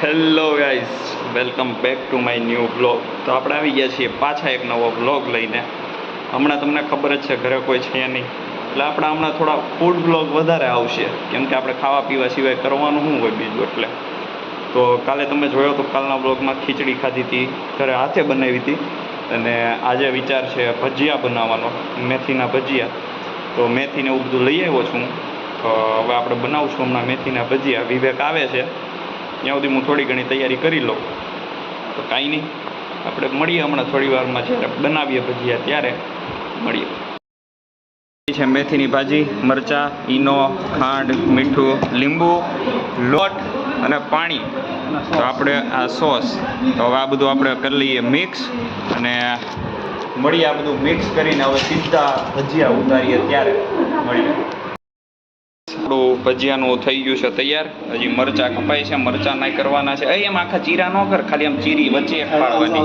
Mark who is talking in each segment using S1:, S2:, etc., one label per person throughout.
S1: Hello guys, welcome back to my new blog. તો આપણે આવી ગયા છીએ પાછા એક નવો બ્લોગ લઈને. હમણાં તમને ખબર જ છે ઘરે કોઈ છે નહીં, એટલે આપણે હમણાં થોડા ફૂડ બ્લોગ વધારે આવશે, કેમ કે આપણે ખાવા પીવા સિવાય કરવાનું શું હોય બીજું. એટલે તો કાલે તમે જોયો તો કાલના બ્લોગમાં ખીચડી ખાધી હતી, ઘરે હાથે બનાવી હતી. અને આજે વિચાર છે ભજીયા બનાવવાનો, મેથીના ભજીયા. તો મેથીને એવું બધું લઈ આવ્યો છું. તો હવે આપણે બનાવશું હમણાં મેથીના ભજીયા. વિવેક આવે છે ત્યાં સુધી હું થોડી ઘણી તૈયારી કરી લઉં. તો કાંઈ નહીં, આપણે મળીએ હમણાં થોડી વારમાં, જ્યારે બનાવીએ ભજીયા ત્યારે મળીએ. છે મેથીની ભાજી, મરચાં, ઈનો, ખાંડ, મીઠું, લીંબુ, લોટ અને પાણી. તો આપણે આ સોસ, તો હવે આ બધું આપણે કરી લઈએ મિક્સ, અને મળીએ આ બધું મિક્સ કરીને હવે સીધા ભજીયા ઉતારીએ ત્યારે મળીએ. આપણું ભજીયાનું થઈ ગયું છે તૈયાર. હજી મરચાં કપાય છે, મરચાં નાઈ કરવાના છે. એમ આખા ચીરા ન કર, ખાલી આમ ચીરી વચ્ચે એક પાડવાની.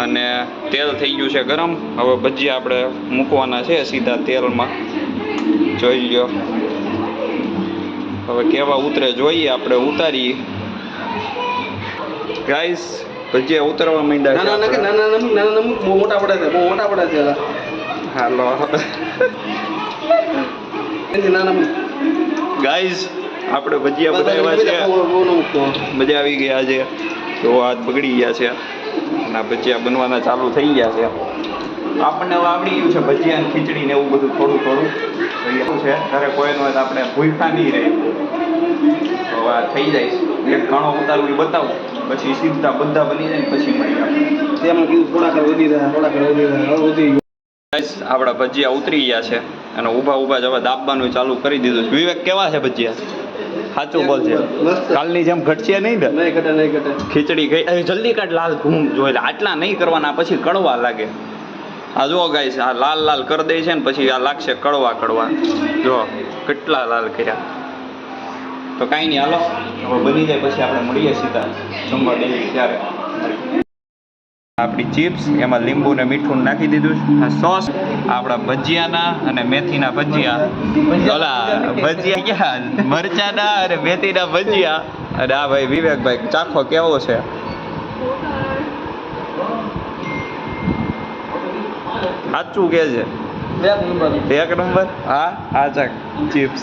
S1: અને તેલ થઈ ગયું છે ગરમ. હવે ભજીયા આપણે મૂકવાના છે સીધા તેલમાં. જોઈ લ્યો હવે કેવા ઉતરે જોઈએ, આપણે ઉતારીએ. ગાઈસ, ભજીયા ઉતરવા માંડ્યા છે.
S2: બહુ મોટા પડે છે.
S1: હાલો ગાઈઝ, આપણે ભજીયા બનાવ્યા છે, મજા આવી ગયા છે. તો હાથ બગડી ગયા છે અને આ ભજીયા બનવાના ચાલુ થઈ ગયા છે. આપણને હવે આવડી ગયું છે ભજીયા ને ખીચડી ને એવું બધું થોડું થોડું એવું છે. ઘરે કોઈનું હોય તો આપણે ભૂલતા નહીં રહે. તો આ થઈ જાય, એક ઘણો ઉતારવું બતાવું, પછી સીધા બધા બની જાય ને પછી મળી આપણે. આપણા ભજીયા ઉતરી ગયા છે અને ઊભા ઊભા જ હવે દાબવાનું ચાલુ કરી દીધું છે. વિવેક, કેવા છે ભજીયા? સાચું બોલ છે. કાલની જેમ ઘટશે નહીં ને?
S2: નહીં ઘટે.
S1: ખીચડી ગઈ જલ્દી કાઢ, લાલ ઘૂમ જોઈ. આટલા નહીં કરવાના, પછી કડવા લાગે. આ જો ગાઈસ, આ લાલ લાલ કરી દે છે ને પછી આ લાગશે કડવા. જો કેટલા લાલ કર્યા. તો કાંઈ નહીં, હાલો હવે બની જાય પછી આપણે મળીએ સીધા જમવા દઈએ ત્યારે. આપણી ચિપ્સ, એમાં લીંબુ ને મીઠું નાખી દીધું છે. આ સોસ આપણા ભજીયાના અને મેથીના ભજીયા, ભજીયા ક્યાં મરચાના અને મેથીના ભજીયા. અને આ ભાઈ વિવેકભાઈ ચાખો કેવો છે. સાચું કે છે? એક નંબર. હા આ ચાખ ચિપ્સ.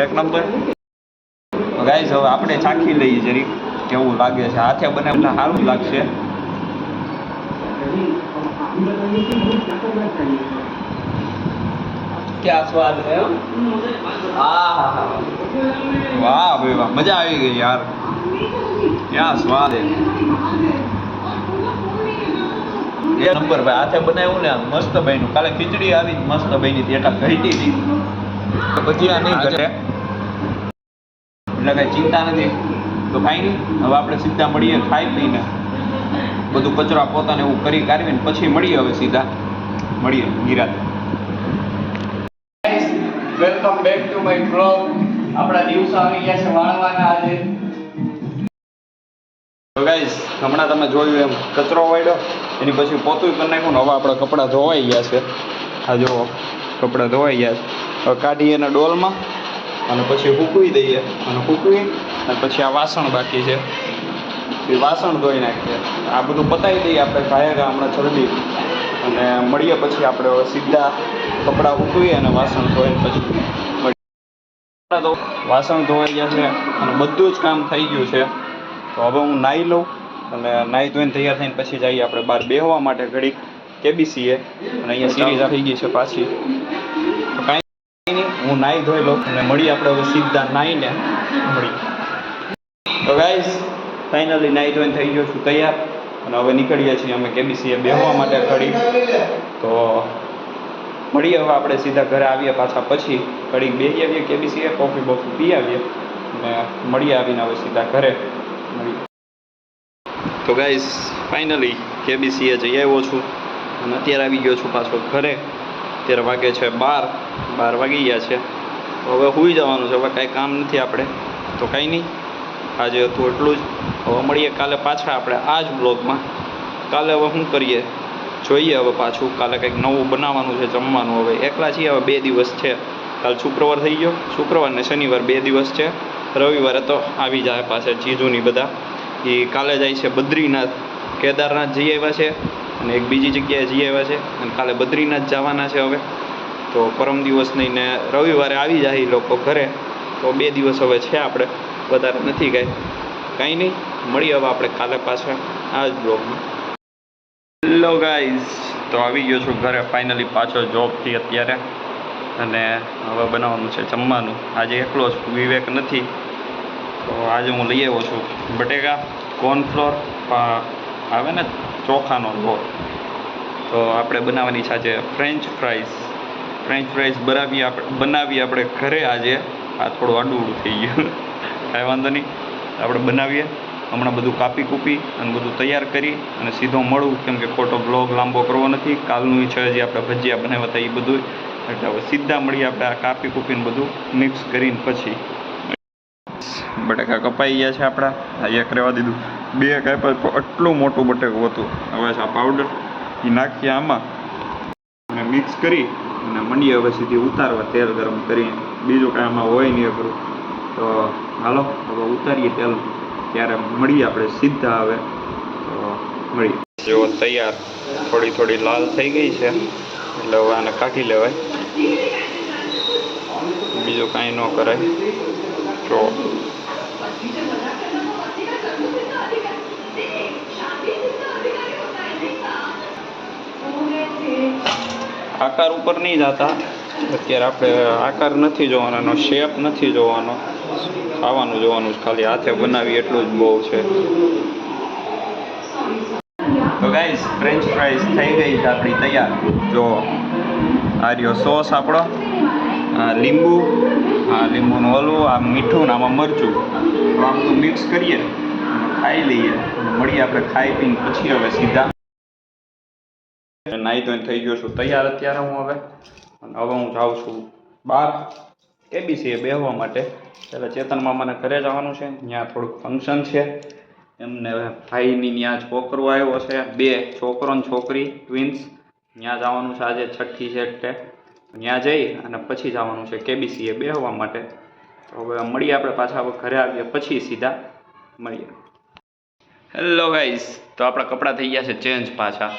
S1: એક નંબર. ગાઈસ, હવે આપણે ચાખી લઈએ જરીક કેવું લાગે છે. હાથે બનાવેલા સારું લાગશે.
S2: ક્યાં સ્વાદ હે.
S1: વાહ ભાઈ વાહ, મજા આવી ગઈ યાર. ક્યાં સ્વાદ હે. એ નંબર ભાઈ, હાથે બનાવ્યું ને મસ્ત બન્યું. કાલે ખીચડી આવી મસ્ત બની હતી, એટલા ઘટી હતી. ભજીયા નહીં ઘટે એટલે કઈ ચિંતા નથી. તો કાંઈ નહીં, હવે આપણે સીધા મળીએ ખાઈ પીને, બધું કચરા પોતાને એવું કરી કાઢવીને પછી મળીએ. હવે સીધા મળીએ નિરાતે. Welcome back to my blog. આપણા દિવસો આવી ગયા છે વાળવાના આજે. તો ગાઈસ, હમણાં તમે જોયું એમ કચરો વાળ્યો, એની પછી પોતું કરી નાખ્યું ને હવે આપણા કપડાં ધોવાઈ ગયા છે. આ જો કપડાં ધોવાઈ ગયા છે. હવે કાઢીએ એના ડોલમાં અને પછી સૂકવી દઈએ. અને સૂકવી અને પછી આ વાસણ બાકી છે એ વાસણ ધોઈ નાખીએ. આ બધું પતાવી દઈએ આપણે ભાયા હમણાં જલ્દી. અને મળીએ પછી આપણે હવે સીધા કપડાં સૂકવીએ અને વાસણ ધોઈને પછી મળીએ. તો વાસણ ધોવાઈ ગયા છે અને બધું જ કામ થઈ ગયું છે. તો હવે હું નાહી લઉં અને નાહી ધોઈને તૈયાર થઈને પછી જઈએ આપણે બહાર બેસવા માટે ઘડીક કેબીસીએ. અને અહીંયા સીરીઝ થઈ ગઈ છે પાછી. તો કાંઈ નહીં, હું નાહી ધોઈ લઉં અને મળીએ આપણે હવે સીધા નાહીને મળીએ. તો ગાઈસ, ફાઇનલી નાહી ધોઈને થઈ ગયો છું તૈયાર અને હવે નીકળીએ છીએ અમે કેબીસીએ બેસવા માટે ઘડીક. તો મળીએ હવે આપણે સીધા ઘરે આવીએ પાછા પછી ઘડીક બેસી આવીએ કેબીસીએ, કોફી બોફી પી આવીએ અને મળીએ આવીને હવે સીધા ઘરે મળીએ. તો ગાઈસ, ફાઇનલી કેબીસીએ જઈ આવ્યો છું અને અત્યારે આવી ગયો છું પાછો ઘરે. અત્યારે વાગે છે 12 વાગી ગયા છે. તો હવે સૂઈ જવાનું છે. હવે કાંઈ કામ નથી આપણે. તો કાંઈ નહીં, આજે હતું એટલું જ. હવે મળીએ કાલે પાછા આપણે આ જ બ્લોગમાં. કાલે હવે શું કરીએ જોઈએ હવે પાછું કાલે કંઈક નવું બનાવવાનું છે જમવાનું. હવે એકલા છીએ, હવે 2 દિવસ છે. કાલ શુક્રવાર થઈ ગયો, શુક્રવાર ને શનિવાર 2 દિવસ છે. રવિવારે તો આવી જાય પાછા જીજુની બધા. એ કાલે જાય છે બદ્રીનાથ, કેદારનાથ જઈ આવ્યા છે અને એક બીજી જગ્યાએ જઈ આવ્યા છે અને કાલે બદ્રીનાથ જવાના છે. હવે તો પરમ દિવસ નહીં ને રવિવારે આવી જાય એ લોકો ઘરે. તો 2 દિવસ હવે છે, આપણે વધારે નથી કાંઈ નહીં. મળીએ હવે આપણે કાલે પાછા આ જ બ્લોગમાં. હેલો ગાઈઝ, તો આવી ગયો છું ઘરે ફાઇનલી પાછો જોબથી અત્યારે. અને હવે બનાવવાનું છે જમવાનું. આજે એકલો છું, વિવેક નથી. તો આજે હું લઈ આવ્યો છું બટેકા, કોર્નફ્લોર, આવે ને ચોખાનો લોટ. તો આપણે બનાવવાની છે આજે ફ્રેન્ચ ફ્રાઈઝ બનાવીએ આપણે ઘરે આજે. આ થોડું આડું થઈ ગયું, કાંઈ વાંધો નહીં, આપણે બનાવીએ. હમણાં બધું કાપી કૂપી અને બધું તૈયાર કરી અને સીધો મળું, કેમ કે ખોટો બ્લોગ લાંબો કરવો નથી. કાલનું છે જે આપણે ભજીયા બનાવ્યા હતા એ બધું, એટલે હવે સીધા મળીએ આપણે આ કાપી કૂપીને બધું મિક્સ કરીને પછી. બટાકા કપાઈ ગયા છે આપણા, આ એક રહેવા દીધું, 2 કાપ્યા. આટલું મોટું બટેકું હતું. હવે આ પાવડર એ નાખીએ આમાં અને મિક્સ કરી અને મંડીએ હવે સીધી ઉતારવા તેલ ગરમ કરીને. બીજું કાંઈ આમાં હોય નહીં કરું. તો હાલો હવે ઉતારીએ તેલ, ત્યારે મળીએ આપણે સીધા. હવે તો મળીએ. જો તૈયાર, થોડી લાલ થઈ ગઈ છે એટલે હવે આને કાઢી લેવાય, બીજું કાંઈ ન કરાય. જો આકાર ઉપર નહીં જતા અત્યારે. આપણે આકાર નથી જોવાનો, એનો શેપ નથી જોવાનો, ખાવાનું જોવાનું છે ખાલી. હાથે બનાવી એટલું જ બહુ છે. તો ગાઈસ, ફ્રેન્ચ ફ્રાઈઝ થઈ ગઈ છે આપણી તૈયાર. જો આ રહ્યો સોસ આપણો, લીંબુ, લીંબુનું ઓલું, આ મીઠું ને આમાં મરચું. તો આમ તો મિક્સ કરીએ, ખાઈ લઈએ. મળીએ આપણે ખાઈ પીને પછી હવે સીધા. નાહી ધોઈને થઈ ગયો છું તૈયાર અત્યારે હું હવે. અને હવે હું જાઉં છું બહાર કેબીસીએ બેસવા માટે. એટલે ચેતન મામાને ઘરે જવાનું છે, ત્યાં થોડુંક ફંક્શન છે એમને. ભાઈની ત્યાં છોકરો આવ્યો છે, 2 છોકરો ને છોકરી, ટ્વિન્સ. ત્યાં જવાનું છે આજે, છઠ્ઠી છે એટલે ત્યાં જઈ અને પછી જવાનું છે કેબીસીએ બેસવા માટે. તો હવે મળીએ આપણે પાછા. હવે ઘરે આવીએ પછી સીધા મળીએ. હેલો ગાઈઝ, તો આપણા કપડાં થઈ ગયા છે ચેન્જ પાછા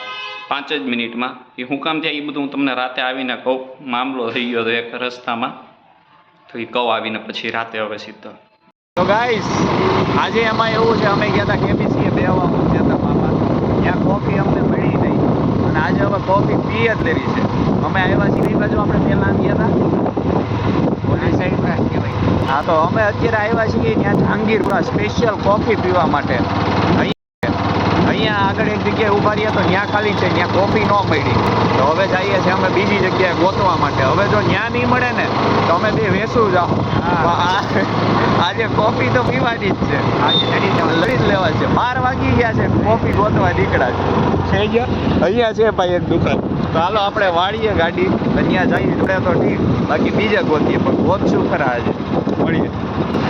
S1: 5 જ મિનિટમાં. એ શું કામ થયા એ બધું હું તમને રાતે આવીને કહું. મામલો થઈ ગયો હતો એક રસ્તામાં, તો એ કહું આવીને પછી રાતે હવે સીધો. તો ગાઈઝ, આજે એમાં એવું છે, અમે ગયા હતા કેબીસીએ બેસવા ચેતન મામા. ત્યાં કોફી અમને મળી નહીં અને આજે હવે કોફી પી જ લેવી છે. અમે આવ્યા છીએ એ બાજુ, આપણે પહેલાં ગયા હતા ઓલી સાઈડ કહેવાય. હા, તો અમે અત્યારે આવ્યા છીએ ત્યાં જહાંગીરપુરા સ્પેશિયલ કોફી પીવા માટે. અહીંયા આગળ એક જગ્યાએ ઊભા રહ્યા તો ત્યાં ખાલી છે, ત્યાં કોફી ન મળી. તો હવે જઈએ છીએ અમે બીજી જગ્યાએ ગોતવા માટે. હવે જો ત્યાં નહીં મળે ને તો અમે બે વેસું જાઓ. આજે કોફી તો પીવાની જ છે, આજે લડી જ લેવા છે. 12 વાગી ગયા છે, કોફી ગોતવા નીકળ્યા છે. અહીંયા છે ભાઈ એક દુકાન. તો હાલો આપણે વાળીએ ગાડી, ત્યાં જઈએ જોડે તો ઠીક, બાકી બીજે ગોતીએ. પણ ગોતશું ખરા આજે, મળીએ.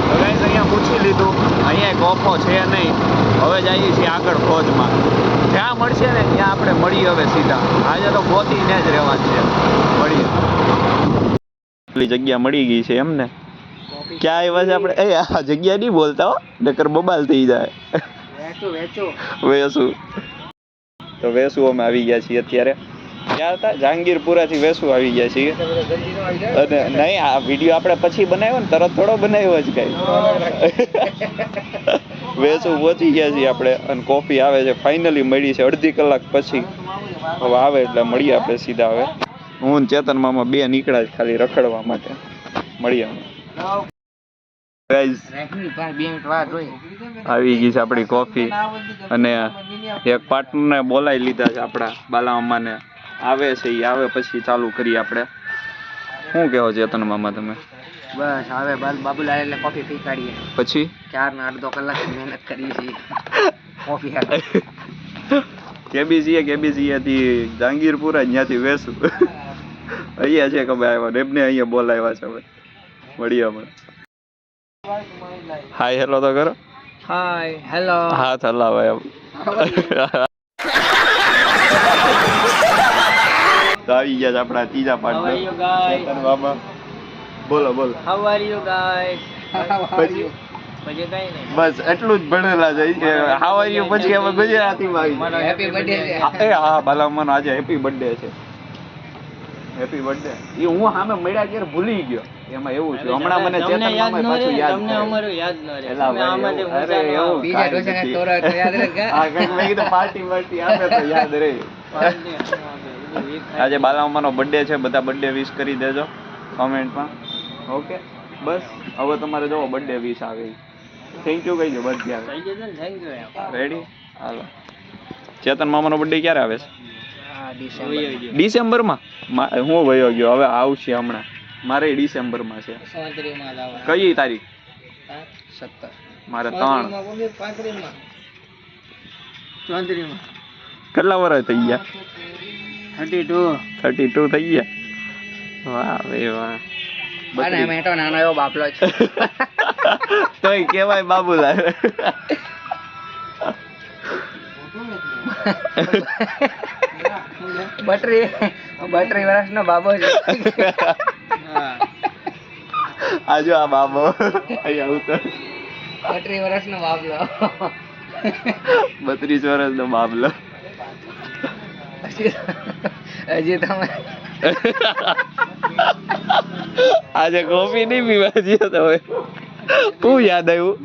S1: તો ગાઈસ અહીંયા પૂછી લીધું, અહીંયા કોફો છે નહીં. હવે જઈએ છીએ આગળ ખોજમાં, જ્યાં મળશે ને ત્યાં આપણે મળીએ હવે સીધા. આજે તો ગોતીને જ રહેવાનું છે, મળીએ. એટલી જગ્યા મળી ગઈ છે એમને. ક્યાં આવ્યા છે આપણે? એ આ જગ્યા નહીં બોલતા હો, નકર બબાલ થઈ જાય. વેસુ. તો વેસુ અમે આવી ગયા છીએ અત્યારે. ક્યાં હતા? જહાંગીરપુરાથી વેસુ આવી ગયા છીએ. અને નહીં, આ વિડીયો આપણે પછી બનાવ્યો ને, તરત થોડો બનાવ્યો જ કઈ. વેસુ પહોંચી ગયા છીએ આપણે અને કોફી આવે છે ફાઇનલી મળી છે 1/2 કલાક પછી. હવે આવે એટલે મળીએ આપણે સીધા. હવે હું ને ચેતન મામા 2 નીકળ્યા છે ખાલી રખડવા માટે. મળીએ. આવી ગઈ છે આપણી કોફી અને એક પાર્ટનરને બોલાવી લીધા છે આપણા બાલા મામાને. આવે છે એ આવે પછી ચાલુ કરીએ આપણે. શું કહો ચેતન મામા તમે?
S2: બસ હવે બાબુલાલ એટલે કોફી પી કાઢીએ.
S1: પછી
S2: 4 ને 1/2 કલાક મહેનત કરી છે કોફી
S1: કેબીસીએ થી જહાંગીરપુરા, ત્યાંથી વેસુ. અહીંયા છે કે ભાઈ આવ્યા એમને અહીંયા બોલાવ્યા છે. હવે મળીએ અમે. હાય હેલો તો કરો.
S2: Hi hello.
S1: હાથ હલાવાય. તો આવી ગયા છે આપણા ત્રીજા
S2: How are
S1: partner
S2: you guys?
S1: ચેતન બાબા. બોલો બોલો.
S2: How are you guys?
S1: પછી
S2: પછી કઈ નહીં.
S1: બસ એટલું જ ભણેલા છે કે હાવ આર યુ પછી અમે ગુજરાતીમાં
S2: મારો
S1: આવી
S2: happy birthday છે.
S1: એ હા બાલામાનો આજે હેપી બર્થડે છે. હેપી બર્થડે એ હું સામે મળ્યા ત્યારે ભૂલી ગયો. એમાં એવું છે હમણાં મને
S2: તમને
S1: ચેતન
S2: યાદ
S1: મામા
S2: ન રહે,
S1: પાછું યાદ
S2: તમને
S1: કરે.
S2: અમારું યાદ ન રહે.
S1: એલા
S2: તમે
S1: ભાઈ
S2: આમાંથી
S1: એવું.
S2: ઊંચા
S1: અરે
S2: ન આવો.
S1: એવું
S2: બીજા
S1: કાંઈ
S2: ઢોસાના
S1: નથી.
S2: તોરા તો યાદ રહે કે?
S1: હા કંઈક મેં કીધું પાર્ટી આપે તો યાદ રહે. આજે બાલામાનો બર્થડે છે બધા બર્થડે વિશ કરી દેજો કોમેન્ટમાં. ઓકે બસ હવે તમારે જો બર્થડે વિશ આવે થેન્ક યુ કહી દો બસ
S2: થઈ જશે ને? Thank you યાર.
S1: રેડી હાલો. ચેતન મામાનો બર્થડે ક્યારે આવે છે?
S2: હા, ડિસેમ્બર.
S1: ડિસેમ્બરમાં હું વયો ગયો હવે આવશે હમણાં મારે ડિસેમ્બરમાં છે.
S2: 34 માં લાવવાના.
S1: કઈ તારીખ?
S2: હા? 17.
S1: મારે
S2: 34
S1: 3
S2: માં બોલે, 35 માં. 34 માં.
S1: કેટલા વર્ષ થઈ ગયા?
S2: 32.
S1: 32 થઈ ગયા. વાહ ભાઈ વાહ.
S2: અને મેં તો નાનો એવો બાપલો છે.
S1: તોય કેવાય બાબુલાલ.
S2: બત્રીસ વર્ષનો બાબો છે.
S1: આ જો આ બાબો અહીંયા ઉતર
S2: 32 વર્ષનો બાબલો.
S1: 32 વર્ષનો બાબલો.
S2: હજી તમે
S1: આજે કોફી નહીં પીવા જઈએ તો હવે શું યાદ આવ્યું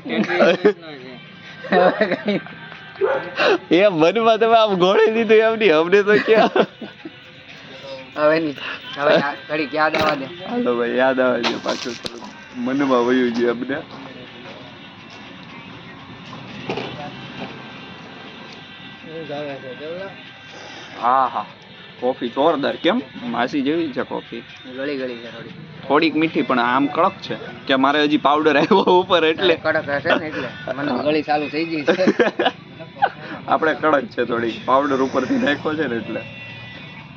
S1: એ મનમાં તમે આમ ઘોડી દીધું એમ નહીં અમને તો ક્યાં
S2: હવે નહીં. હવે ઘડીક યાદ આવવા દે.
S1: હાલો ભાઈ યાદ આવે છે પાછું થોડું મનમાં વયું છે અમને. હા હા કોફી જોરદાર. કેમ માસી જેવી છે કોફી?
S2: ગળી ગળી છે થોડી.
S1: થોડીક મીઠી પણ આમ કડક છે કે મારે હજી પાવડર આવ્યો ઉપર એટલે
S2: કડક હશે ને એટલે મને ગળી ચાલુ થઈ ગઈ છે.
S1: આપણે કડક છે થોડીક પાવડર ઉપરથી નાખ્યો છે ને એટલે.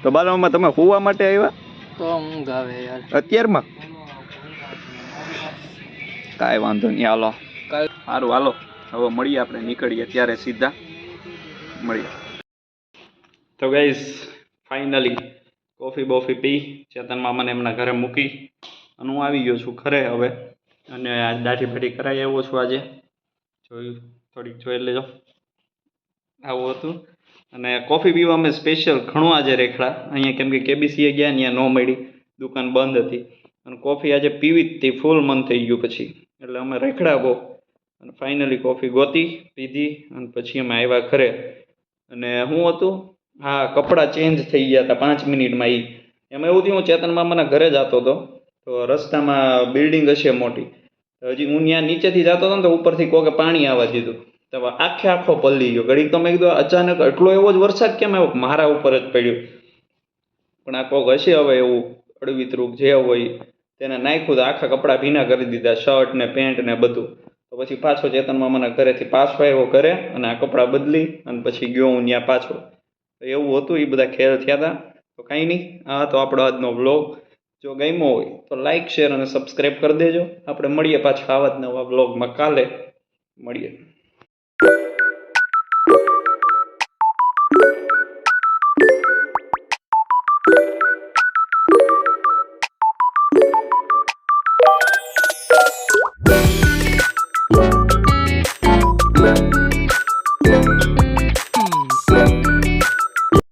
S1: તો બાલામાં તમે હોવા માટે આવ્યા
S2: તો ઊંઘ આવે યાર.
S1: અત્યારમાં? કાંઈ વાંધો નહીં હાલો સારું હાલો હવે મળીએ આપણે નીકળીએ ત્યારે સીધા મળીએ. તો ગાઈઝ ફાઇનલી કોફી બોફી પી ચેતન મામાને એમના ઘરે મૂકી અને હું આવી ગયો છું ઘરે હવે. અને આજ દાઢી ફાટી કરાવી આવ્યો છું આજે. જોયું થોડીક જોઈ લેજો આવું હતું. અને કોફી પીવા અમે સ્પેશિયલ ઘણું આજે રેખડા અહીંયા કેમ કે કેબીસીએ ગયા ત્યાં ન મળી દુકાન બંધ હતી અને કોફી આજે પીવી જ હતી ફૂલ મન થઈ ગયું પછી એટલે અમે રેખડા બહુ અને ફાઇનલી કોફી ગોતી પીધી અને પછી અમે આવ્યા ઘરે. અને શું હતું હા કપડાં ચેન્જ થઈ ગયા હતા 5 મિનિટમાં. એમાં એવું થયું હું ચેતન મામાના ઘરે જતો હતો તો રસ્તામાં બિલ્ડિંગ હશે મોટી હજી હું ત્યાં નીચેથી જતો હતો ને તો ઉપરથી કોકે પાણી આવવા દીધું તો આખો પલ્લી ગયો. ઘડીક તો મેં કીધું અચાનક એટલો એવો જ વરસાદ કેમ આવ્યો મારા ઉપર જ પડ્યો પણ આ કોક હશે હવે એવું અડવિતરૂપ જે હોય તેને નાખ્યું તો આખા કપડાં ભીના કરી દીધા શર્ટ ને પેન્ટ ને બધું. તો પછી પાછો ચેતન મામાના ઘરેથી પાછો આવ્યો ઘરે અને આ કપડાં બદલી અને પછી ગયો હું ત્યાં પાછો. તો એવું હતું એ બધા ખેલ થયા હતા. તો કાંઈ નહીં આ તો આપણો આજનો વ્લોગ જો ગમ્યો હોય તો લાઇક શેર અને સબસ્ક્રાઈબ કરી દેજો. આપણે મળીએ પાછા આવા જ નવા વ્લોગમાં કાલે મળીએ.